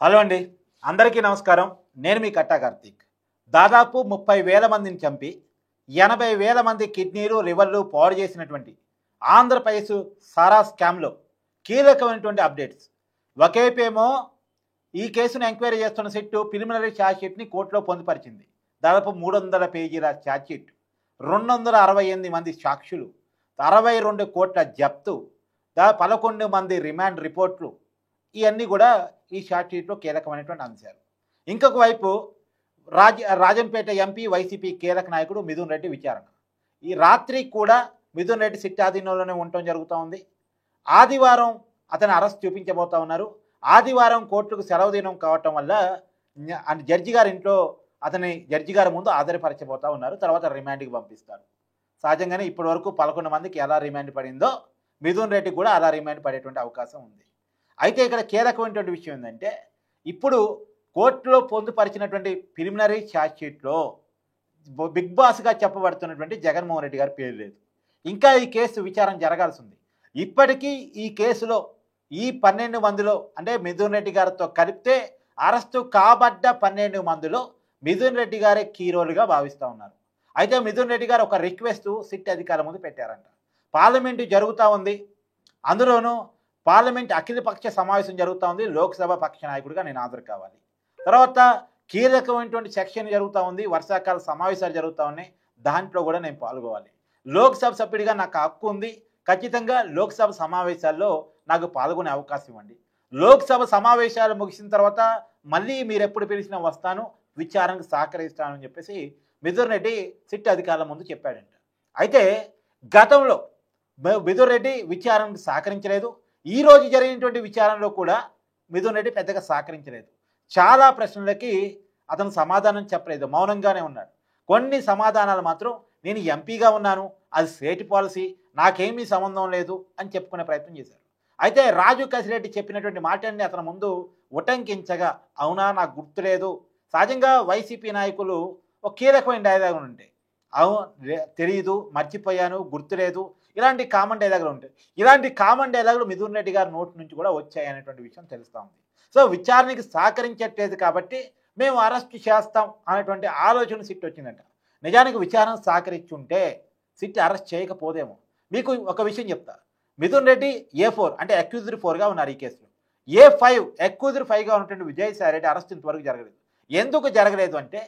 Hello అండి, అందరికీ నమస్కారం. నేను మీ కట్టా కార్తీక్. దాదాపు 30,000 మందిని చంపి 80,000 మంది కిడ్నీలు లివర్లు పాడు చేసినటువంటి ఆంధ్రప్రదేశ్ సారా స్కామ్లో కీలకమైనటువంటి అప్డేట్స్. ఒకేపేమో ఈ కేసును ఎంక్వైరీ చేస్తున్న సిట్టు ప్రిలిమినరీ ఛార్జ్షీట్ని కోర్టులో పొందుపరిచింది. దాదాపు 300 పేజీల ఛార్జ్షీట్, 268 మంది సాక్షులు, 62 కోట్ల జప్తు, 11 మంది రిమాండ్ రిపోర్ట్లు, ఇవన్నీ కూడా ఈ ఛార్జ్షీట్లో కీలకమైనటువంటి అంశాలు. ఇంకొక వైపు రాజంపేట ఎంపీ వైసీపీ కీలక నాయకుడు మిథున్ రెడ్డి విచారణ. ఈ రాత్రి కూడా మిథున్ రెడ్డి సిట్ ఆధీనంలోనే ఉండటం జరుగుతూ ఉంది. ఆదివారం అతను అరెస్ట్ చూపించబోతా ఉన్నారు. ఆదివారం కోర్టుకు సెలవు దినం కావటం వల్ల జడ్జి గారి ఇంట్లో అతని జడ్జి గారి ముందు ఆధారపరచబోతా ఉన్నారు. తర్వాత రిమాండ్కి పంపిస్తారు. సహజంగానే ఇప్పటి వరకు 11 మందికి ఎలా రిమాండ్ పడిందో మిథున్ రెడ్డికి కూడా అలా రిమాండ్ పడేటువంటి అవకాశం ఉంది. అయితే ఇక్కడ కీలకమైనటువంటి విషయం ఏంటంటే, ఇప్పుడు కోర్టులో పొందుపరిచినటువంటి ప్రిలిమినరీ ఛార్జ్షీట్లో బిగ్ బాస్గా చెప్పబడుతున్నటువంటి జగన్మోహన్ రెడ్డి గారి పేరు లేదు. ఇంకా ఈ కేసు విచారణ జరగాల్సి ఉంది. ఇప్పటికీ ఈ కేసులో ఈ 12 మందిలో, అంటే మిథున్ రెడ్డి గారితో కలిపితే అరెస్టు కాబడ్డ 12 మందిలో మిథున్ రెడ్డి గారే కీ రోల్గా భావిస్తూ ఉన్నారు. అయితే మిథున్ రెడ్డి గారు ఒక రిక్వెస్ట్ సిట్ అధికారుల ముందు పెట్టారంట. పార్లమెంటు జరుగుతూ ఉంది, అందులోనూ పార్లమెంట్ అఖిలపక్ష సమావేశం జరుగుతూ ఉంది, లోక్సభ పక్ష నాయకుడిగా నేను హాజరు కావాలి. తర్వాత కీలకమైనటువంటి సెక్షన్ జరుగుతూ ఉంది, వర్షాకాల సమావేశాలు జరుగుతూ ఉన్నాయి, దాంట్లో కూడా నేను పాల్గొవాలి. లోక్సభ సభ్యుడిగా నాకు హక్కు ఉంది, ఖచ్చితంగా లోక్సభ సమావేశాల్లో నాకు పాల్గొనే అవకాశం ఇవ్వండి. లోక్సభ సమావేశాలు ముగిసిన తర్వాత మళ్ళీ మీరు ఎప్పుడు పిలిచినా వస్తాను, విచారణకు సహకరిస్తానని చెప్పేసి మిథున్ రెడ్డి సిట్ అధికారుల ముందు చెప్పాడంట. అయితే గతంలో మిథున్ రెడ్డి విచారణకు సహకరించలేదు. ఈరోజు జరిగినటువంటి విచారణలో కూడా మిథున్ రెడ్డి పెద్దగా సహకరించలేదు. చాలా ప్రశ్నలకి అతను సమాధానం చెప్పలేదు, మౌనంగానే ఉన్నాడు. కొన్ని సమాధానాలు మాత్రం నేను ఎంపీగా ఉన్నాను, అది స్టేట్ పాలసీ, నాకేమీ సంబంధం లేదు అని చెప్పుకునే ప్రయత్నం చేశారు. అయితే రాజు కసిరెడ్డి చెప్పినటువంటి మాటల్ని అతని ముందు ఉటంకించగా, అవునా నాకు గుర్తులేదు. సహజంగా వైసీపీ నాయకులు ఒక కీలకమైన డైలాగులు ఉంటాయి, తెలియదు, మర్చిపోయాను, గుర్తులేదు, ఇలాంటి కామన్ డైలాగులు ఉంటాయి. ఇలాంటి కామన్ డైలాగులు మిథున్ రెడ్డి గారి నోటి నుంచి కూడా వచ్చాయి అనేటువంటి విషయం తెలుస్తూ ఉంది. సో విచారణకి సహకరించట్లేదు కాబట్టి మేము అరెస్ట్ చేస్తాం అనేటువంటి ఆలోచన సిట్ వచ్చిందంట. నిజానికి విచారణ సహకరించుంటే సిట్ అరెస్ట్ చేయకపోదేమో. మీకు ఒక విషయం చెప్తా, మిథున్ రెడ్డి A4 అంటే అక్యూజ్డ్ 4గా ఉన్నారు ఈ కేసులో. A5 అక్యూజ్డ్ 5గా ఉన్నటువంటి విజయసాయి రెడ్డి అరెస్ట్ ఇంతవరకు జరగలేదు. ఎందుకు జరగలేదు అంటే,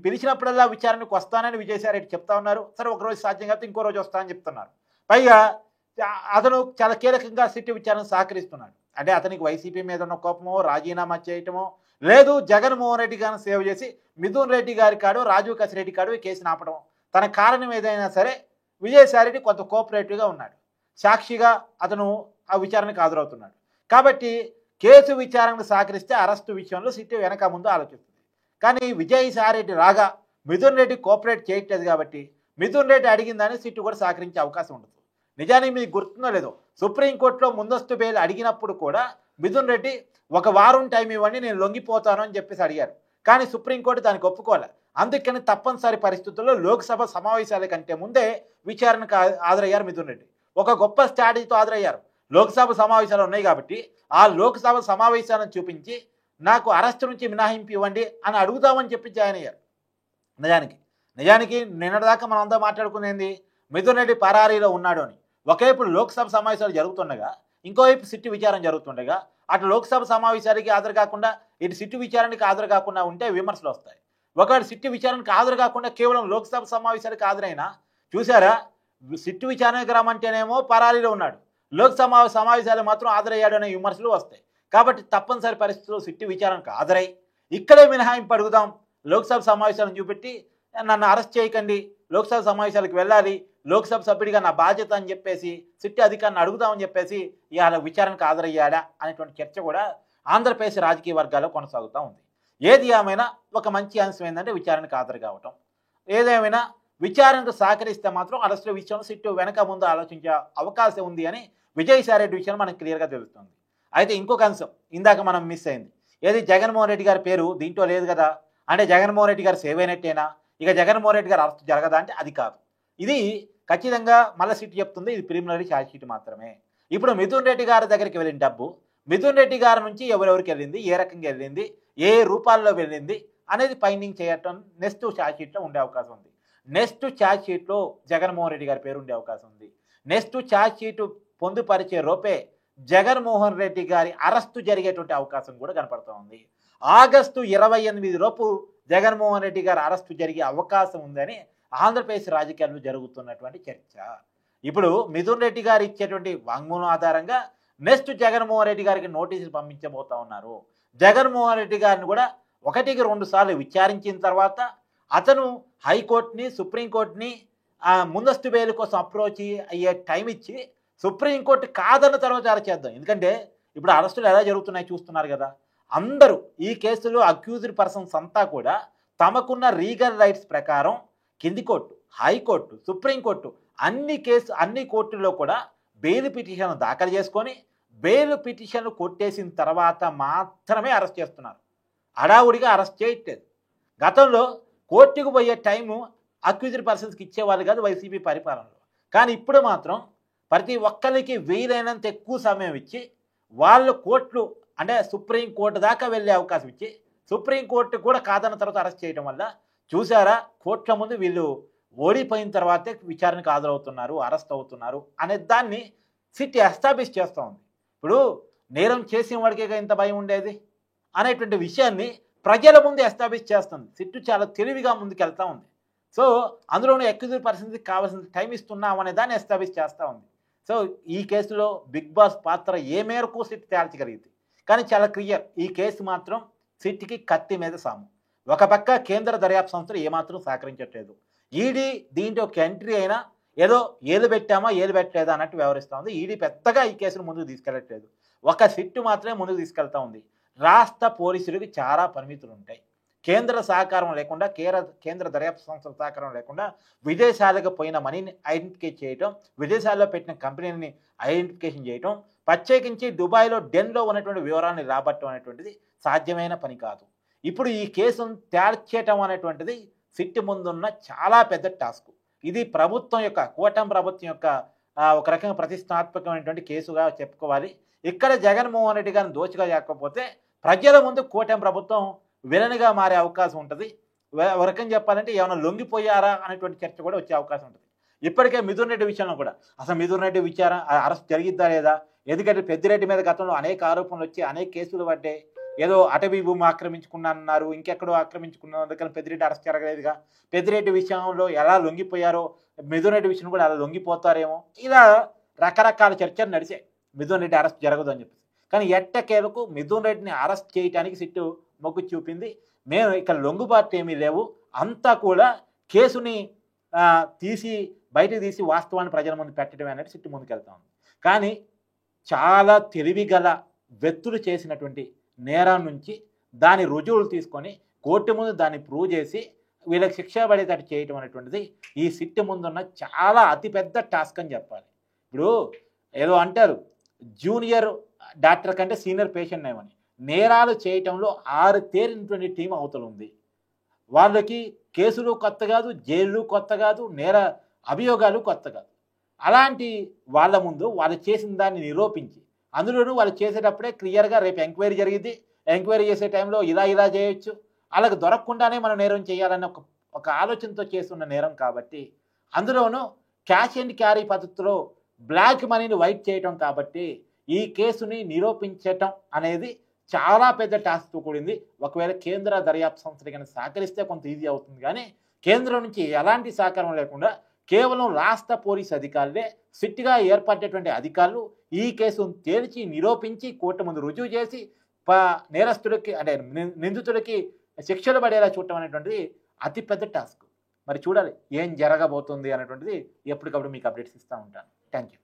పిలిచినప్పుడల్లా విచారణకు వస్తానని విజయసాయి రెడ్డి చెప్తా ఉన్నారు. సరే ఒకరోజు సాధ్యం కాకపోతే ఇంకో రోజు వస్తానని చెప్తున్నారు. పైగా అతను చాలా కీలకంగా సిట్ విచారణ సహకరిస్తున్నాడు. అంటే అతనికి వైసీపీ మీద ఉన్న కోపమో, రాజీనామా చేయటమో, లేదు జగన్మోహన్ రెడ్డి గారిని సేవ్ చేసి మిథున్ రెడ్డి గారి కాడు, రాజీవ్ కసిరెడ్డి కాడు ఈ కేసును ఆపడం, తన కారణం ఏదైనా సరే విజయసాయి రెడ్డి కొంత కోఆపరేటివ్గా ఉన్నాడు. సాక్షిగా అతను ఆ విచారణకు హాజరవుతున్నాడు. కాబట్టి కేసు విచారణకు సహకరిస్తే అరెస్టు విషయంలో సిట్ వెనక ముందు ఆలోచిస్తుంది. కానీ విజయసాయి రెడ్డి రాగా మిథున్ రెడ్డి కోఆపరేట్ చేయట్లేదు కాబట్టి మిథున్ రెడ్డి అడిగిందని సిట్టు కూడా సహకరించే అవకాశం ఉండదు. నిజానికి మీకు గుర్తుందో లేదో, సుప్రీంకోర్టులో ముందస్తు బెయిల్ అడిగినప్పుడు కూడా మిథున్ రెడ్డి ఒక వారం టైం ఇవ్వండి, నేను లొంగిపోతాను అని చెప్పేసి అడిగారు. కానీ సుప్రీంకోర్టు దానికి ఒప్పుకోవాలి. అందుకని తప్పనిసరి పరిస్థితుల్లో లోక్సభ సమావేశాల కంటే ముందే విచారణకు హాజరయ్యారు మిథున్ రెడ్డి. ఒక గొప్ప స్ట్రాటజీతో హాజరయ్యారు. లోక్సభ సమావేశాలు ఉన్నాయి కాబట్టి ఆ లోక్సభ సమావేశాలను చూపించి నాకు అరెస్ట్ నుంచి మినహాయింపు ఇవ్వండి అని అడుగుతామని చెప్పి జాయిన్ అయ్యారు. నిజానికి నిన్నటిదాకా మనం అంతా మాట్లాడుకునేది మిథున్ రెడ్డి పరారీలో ఉన్నాడు అని. ఒకవైపు లోక్సభ సమావేశాలు జరుగుతుండగా, ఇంకోవైపు సిట్టు విచారణ జరుగుతుండగా, అటు లోక్సభ సమావేశాలకి హాజరు కాకుండా ఇటు సిట్టు విచారణకి హాజరు కాకుండా ఉంటే విమర్శలు వస్తాయి. ఒకవేళ సిట్టు విచారణకు హాజరు కాకుండా కేవలం లోక్సభ సమావేశాలకు హాజరైనా, చూసారా సిట్టు విచారణకు రమ్మంటేనేమో పరారీలో ఉన్నాడు, లోక్సభ సమావేశాలు మాత్రం హాజరయ్యాడు అనే విమర్శలు వస్తాయి. కాబట్టి తప్పనిసరి పరిస్థితుల్లో సిట్టు విచారణకు హాజరై ఇక్కడే మినహాయింపు అడుగుదాం, లోక్సభ సమావేశాలను చూపెట్టి నన్ను అరెస్ట్ చేయకండి, లోక్సభ సమావేశాలకు వెళ్ళాలి, లోక్సభ సభ్యుడిగా నా బాధ్యత అని చెప్పేసి సిట్టు అధికారిని అడుగుదామని చెప్పేసి ఇవాళ విచారణకు హాజరయ్యాడా అనేటువంటి చర్చ కూడా ఆంధ్రప్రదేశ్ రాజకీయ వర్గాల్లో కొనసాగుతూ ఉంది. ఏది ఏమైనా ఒక మంచి అంశం ఏంటంటే విచారణకు హాజరు కావటం. ఏదేమైనా విచారణకు సహకరిస్తే మాత్రం అరెస్టుల విషయంలో సిట్టు వెనక ముందు ఆలోచించే అవకాశం ఉంది అని విజయసాయి రెడ్డి విషయం మనకు క్లియర్గా తెలుస్తుంది. అయితే ఇంకొక అంశం ఇందాక మనం మిస్ అయింది, ఏది జగన్మోహన్ రెడ్డి గారి పేరు దీంట్లో లేదు కదా, అంటే జగన్మోహన్ రెడ్డి గారు సేవ్ అయినట్టేనా, ఇక జగన్మోహన్ రెడ్డి గారు అరెస్ట్ జరగదా అంటే అది కాదు. ఇది ఖచ్చితంగా మళ్ళీ సిట్ చెప్తుంది, ఇది ప్రిలిమినరీ ఛార్జ్షీట్ మాత్రమే. ఇప్పుడు మిథున్ రెడ్డి గారి దగ్గరికి వెళ్ళిన డబ్బు మిథున్ రెడ్డి గారి నుంచి ఎవరెవరికి వెళ్ళింది, ఏ రకంగా వెళ్ళింది, ఏ రూపాల్లో వెళ్ళింది అనేది ఫైండింగ్ చేయటం నెక్స్ట్ ఛార్జ్ షీట్లో ఉండే అవకాశం ఉంది. నెక్స్ట్ ఛార్జ్ షీట్లో జగన్మోహన్ రెడ్డి గారి పేరు ఉండే అవకాశం ఉంది. నెక్స్ట్ ఛార్జ్ షీటు పొందుపరిచే లోపే జగన్మోహన్ రెడ్డి గారి అరెస్టు జరిగేటువంటి అవకాశం కూడా కనపడుతూ ఉంది. ఆగస్టు 28 లోపు జగన్మోహన్ రెడ్డి గారి అరెస్టు జరిగే అవకాశం ఉందని ఆంధ్రప్రదేశ్ రాజకీయాల్లో జరుగుతున్నటువంటి చర్చ. ఇప్పుడు మిథున్ రెడ్డి గారు ఇచ్చేటువంటి వాంగ్మూలం ఆధారంగా నెక్స్ట్ జగన్మోహన్ రెడ్డి గారికి నోటీసులు పంపించబోతా ఉన్నారు. జగన్మోహన్ రెడ్డి గారిని కూడా 1-2 సార్లు విచారించిన తర్వాత అతను హైకోర్టుని, సుప్రీంకోర్టుని ముందస్తు బెయిల్ కోసం అప్రోచ్ అయ్యే టైం ఇచ్చి సుప్రీంకోర్టు కాదన్న తర్వాత అరెస్ట్ చేద్దాం. ఎందుకంటే ఇప్పుడు అరెస్టులు ఎలా జరుగుతున్నాయి చూస్తున్నారు కదా. అందరూ ఈ కేసులో అక్యూజ్డ్ పర్సన్స్ అంతా కూడా తమకున్న లీగల్ రైట్స్ ప్రకారం కింది కోర్టు, హైకోర్టు, సుప్రీంకోర్టు అన్ని కోర్టుల్లో కూడా బెయిల్ పిటిషన్ దాఖలు చేసుకొని బెయిల్ పిటిషన్ కొట్టేసిన తర్వాత మాత్రమే అరెస్ట్ చేస్తున్నారు. హడావుడిగా అరెస్ట్ చేయట్లేదు. గతంలో కోర్టుకు పోయే టైము అక్యూజ్డ్ పర్సన్స్కి ఇచ్చేవాళ్ళు కాదు వైసీపీ పరిపాలనలో. కానీ ఇప్పుడు మాత్రం ప్రతి ఒక్కరికి వీలైనంత ఎక్కువ సమయం ఇచ్చి వాళ్ళు కోర్టులు అంటే సుప్రీంకోర్టు దాకా వెళ్ళే అవకాశం ఇచ్చి సుప్రీంకోర్టు కూడా కాదన్న తర్వాత అరెస్ట్ చేయడం వల్ల చూసారా, కోర్టుల ముందు వీళ్ళు ఓడిపోయిన తర్వాతే విచారణకు హాజరవుతున్నారు, అరెస్ట్ అవుతున్నారు అనే దాన్ని సిట్ ఎస్టాబ్లిష్ చేస్తూ ఉంది. ఇప్పుడు నేరం చేసిన వాడికే ఇంత భయం ఉండేది అనేటువంటి విషయాన్ని ప్రజల ముందు ఎస్టాబ్లిష్ చేస్తుంది. సిట్టు చాలా తెలివిగా ముందుకెళ్తూ ఉంది. సో అందులోనూ అక్యూజ్డ్ పర్సన్స్కి కావాల్సిన టైం ఇస్తున్నాం అనే దాన్ని ఎస్టాబ్లిష్ చేస్తూ ఉంది. సో ఈ కేసులో బిగ్ బాస్ పాత్ర ఏ మేరకు సిట్ తేల్చగలిగింది. కానీ చాలా క్లియర్, ఈ కేసు మాత్రం సిట్కి కత్తి మీద సాము. ఒక పక్క కేంద్ర దర్యాప్తు సంస్థలు ఏమాత్రం సహకరించట్లేదు. ఈడీ దీంట్లో ఒక ఎంట్రీ అయినా ఏదో ఏలు పెట్టామా ఏలు పెట్టలేదా అన్నట్టు వ్యవహరిస్తూ ఉంది. ఈడీ పెద్దగా ఈ కేసును ముందుకు తీసుకెళ్ళట్లేదు. ఒక సిట్టు మాత్రమే ముందుకు తీసుకెళ్తూ ఉంది. రాష్ట్ర పోలీసులకి చాలా పరిమితులు ఉంటాయి. కేంద్ర సహకారం లేకుండా, కేంద్ర దర్యాప్తు సంస్థల సహకారం లేకుండా విదేశాలకు పోయిన మనీని ఐడెంటిఫై చేయటం, విదేశాల్లో పెట్టిన కంపెనీని ఐడెంటిఫికేషన్ చేయటం, ప్రత్యేకించి దుబాయ్లో డెన్లో ఉన్నటువంటి వివరాన్ని రాబట్టడం అనేటువంటిది సాధ్యమైన పని కాదు. ఇప్పుడు ఈ కేసును తేల్చేయటం అనేటువంటిది సిట్ ముందున్న చాలా పెద్ద టాస్క్. ఇది ప్రభుత్వం యొక్క, కూటమి ప్రభుత్వం యొక్క ఒక రకంగా ప్రతిష్టాత్మకమైనటువంటి కేసుగా చెప్పుకోవాలి. ఇక్కడ జగన్మోహన్ రెడ్డి గారిని దోషిగా చేయకపోతే ప్రజల ముందు కూటమి ప్రభుత్వం విలన్గా మారే అవకాశం ఉంటుంది. ఒక రకంగా చెప్పాలంటే ఏమైనా లొంగిపోయారా అనేటువంటి చర్చ కూడా వచ్చే అవకాశం ఉంటుంది. ఇప్పటికే మిథున్ రెడ్డి విషయంలో కూడా అసలు మిథున్ రెడ్డి విచారణ అరెస్ట్ జరిగిద్దా లేదా, ఎందుకంటే పెద్దిరెడ్డి మీద గతంలో అనేక ఆరోపణలు వచ్చి అనేక కేసులు పడ్డాయి. ఏదో అటవీ భూమి ఆక్రమించుకున్నారన్నారు, ఇంకెక్కడో ఆక్రమించుకున్నారు, అందుకని పెద్దిరెడ్డి అరెస్ట్ జరగలేదుగా. పెద్దిరెడ్డి విషయంలో ఎలా లొంగిపోయారో మిథున్ రెడ్డి విషయం కూడా అలా లొంగిపోతారేమో, ఇలా రకరకాల చర్చలు నడిచాయి మిథున్ రెడ్డి అరెస్ట్ జరగదు అని చెప్పేసి. కానీ ఎట్టకేలకు మిథున్ రెడ్డిని అరెస్ట్ చేయడానికి సిట్టు మొగ్గు చూపింది. మేము ఇక్కడ లొంగుబాటు ఏమీ లేవు, అంతా కూడా కేసుని బయటకు తీసి వాస్తవాన్ని ప్రజల ముందు పెట్టడమే అనేది సిట్టు ముందుకెళ్తా ఉంది. కానీ చాలా తెలివిగల వ్యక్తులు చేసినటువంటి నేరం నుంచి దాని రుజువులు తీసుకొని కోర్టు ముందు దాన్ని ప్రూవ్ చేసి వీళ్ళకి శిక్ష పడేటట్టు చేయటం అనేటువంటిది ఈ సిట్టు ముందున్న చాలా అతిపెద్ద టాస్క్ అని చెప్పాలి. ఇప్పుడు ఏదో అంటారు, జూనియర్ డాక్టర్ కంటే సీనియర్ పేషెంట్ ఏమని. నేరాలు చేయటంలో 6 తేరినటువంటి టీం అవతల ఉంది. వాళ్ళకి కేసులు కొత్త కాదు, జైళ్ళు కొత్త కాదు, నేర అభియోగాలు కొత్త కాదు. అలాంటి వాళ్ళ ముందు వాళ్ళు చేసిన దాన్ని నిరూపించి, అందులోనూ వాళ్ళు చేసేటప్పుడే క్లియర్గా రేపు ఎంక్వైరీ జరిగింది, ఎంక్వైరీ చేసే టైంలో ఇలా చేయొచ్చు, వాళ్ళకి దొరకకుండానే మనం నేరం చేయాలన్న ఒక ఆలోచనతో చేస్తున్న నేరం కాబట్టి, అందులోనూ క్యాష్ అండ్ క్యారీ పద్ధతిలో బ్లాక్ మనీని వైట్ చేయటం కాబట్టి ఈ కేసుని నిరూపించటం అనేది చాలా పెద్ద టాస్క్తో కూడింది. ఒకవేళ కేంద్ర దర్యాప్తు సంస్థలు కనుక సహకరిస్తే కొంత ఈజీ అవుతుంది. కానీ కేంద్రం నుంచి ఎలాంటి సహకారం లేకుండా కేవలం రాష్ట్ర పోలీస్ అధికారులే, సిట్గా ఏర్పడేటువంటి అధికారులు ఈ కేసును తేల్చి నిరూపించి కోర్టు ముందు రుజువు చేసి నేరస్తులకి అంటే నిందితులకి శిక్షలు పడేలా చూడటం అనేటువంటిది అతిపెద్ద టాస్క్. మరి చూడాలి ఏం జరగబోతుంది అనేటువంటిది ఎప్పటికప్పుడు మీకు అప్డేట్స్ ఇస్తూ ఉంటాను. Thank you.